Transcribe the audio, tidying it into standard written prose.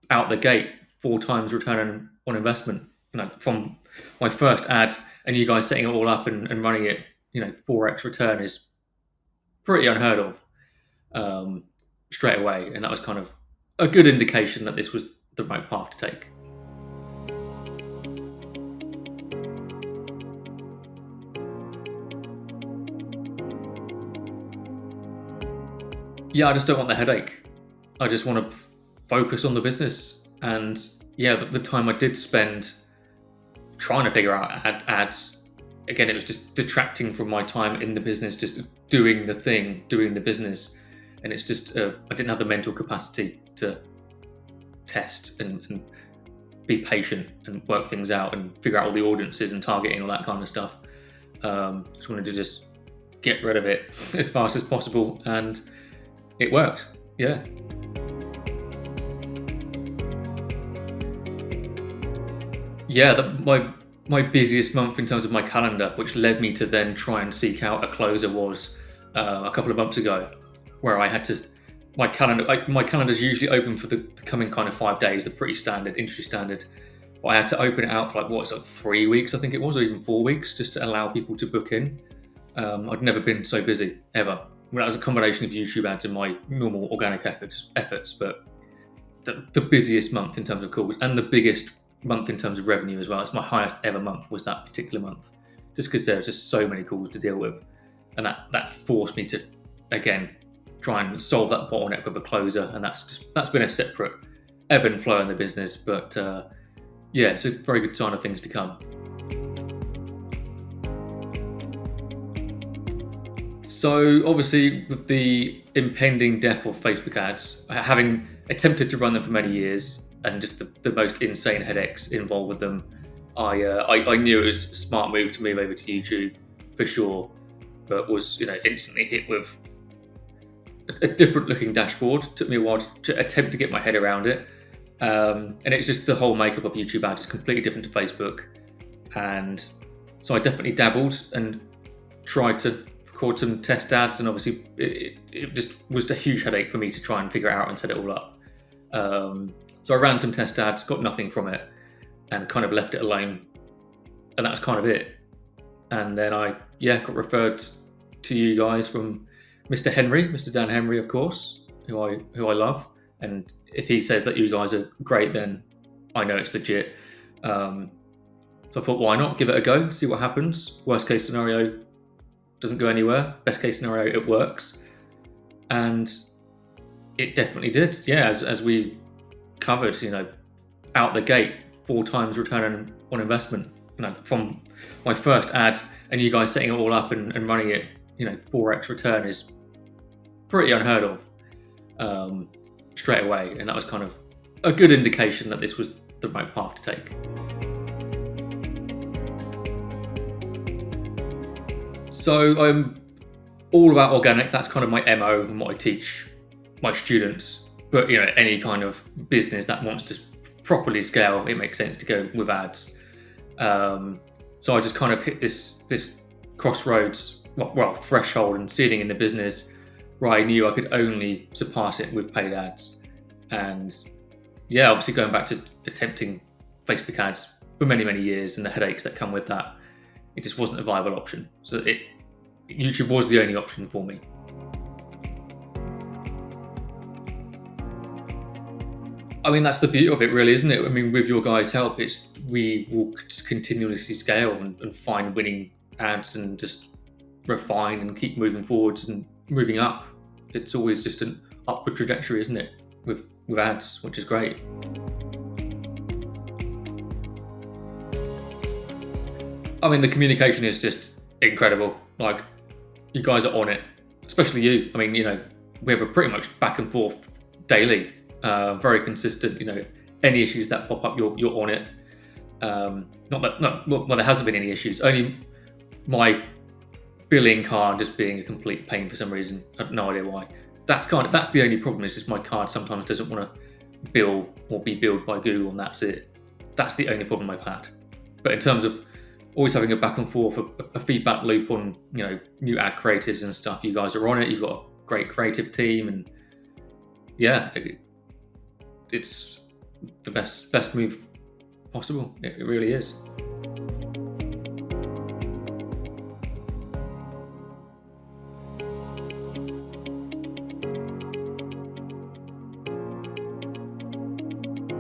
out the gate 4 times return on investment. From my first ad and you guys setting it all up and running it, 4x return is pretty unheard of straight away. And that was kind of a good indication that this was the right path to take. Yeah, I just don't want the headache. I just want to focus on the business. And yeah, the time I did spend trying to figure out ads, again, it was just detracting from my time in the business, just doing the thing, doing the business. And it's just, I didn't have the mental capacity to test and be patient and work things out and figure out all the audiences and targeting, all that kind of stuff. Just wanted to just get rid of it as fast as possible. And it worked. Yeah. Yeah, my busiest month in terms of my calendar, which led me to then try and seek out a closer, was a couple of months ago, where I had to. My calendar's usually open for the coming kind of 5 days. They're pretty standard, industry standard. But I had to open it out for 3 weeks, I think it was, or even 4 weeks, just to allow people to book in. I'd never been so busy ever. That was a combination of YouTube ads and my normal organic efforts, but the busiest month in terms of calls and the biggest month in terms of revenue as well. It's my highest ever month was that particular month, just because there's just so many calls to deal with, and that forced me to again try and solve that bottleneck with a closer, and that's been a separate ebb and flow in the business, but yeah, it's a very good sign of things to come. So obviously, with the impending death of Facebook ads, having attempted to run them for many years, and just the most insane headaches involved with them, I knew it was a smart move to move over to YouTube for sure, but was instantly hit with a different looking dashboard. Took me a while to attempt to get my head around it, and it's just the whole makeup of YouTube ads is completely different to Facebook, and so I definitely dabbled and tried to record some test ads, and obviously it just was a huge headache for me to try and figure it out and set it all up. So I ran some test ads, got nothing from it, and kind of left it alone, and that was kind of it. And then I got referred to you guys from Mr. Dan Henry, of course, who I love. And if he says that you guys are great, then I know it's legit. So I thought, why not give it a go, see what happens. Worst case scenario, doesn't go anywhere. Best case scenario, it works. And it definitely did. Yeah, as we covered, out the gate, 4 times return on investment. From my first ad and you guys setting it all up and running it, 4x return is pretty unheard of straight away. And that was kind of a good indication that this was the right path to take. So I'm all about organic. That's kind of my MO and what I teach my students. But any kind of business that wants to properly scale, it makes sense to go with ads. So I just kind of hit this crossroads, threshold and ceiling in the business, where I knew I could only surpass it with paid ads. And yeah, obviously going back to attempting Facebook ads for many, many years and the headaches that come with that, it just wasn't a viable option. So YouTube was the only option for me. I mean, that's the beauty of it, really, isn't it? I mean, with your guys' help, we will continuously scale and find winning ads and just refine and keep moving forwards and moving up. It's always just an upward trajectory, isn't it? With ads, which is great. I mean, the communication is just incredible. Like, you guys are on it, especially you. I mean, we have a pretty much back and forth daily, very consistent. Any issues that pop up, you're on it. There hasn't been any issues. Only my billing card just being a complete pain for some reason. I have no idea why. That's the only problem. It's just my card sometimes doesn't want to bill or be billed by Google, and that's it. That's the only problem I've had. But in terms of always having a back and forth, a feedback loop on new ad creatives and stuff, you guys are on it. You've got a great creative team, and yeah, it's the best move possible. It really is.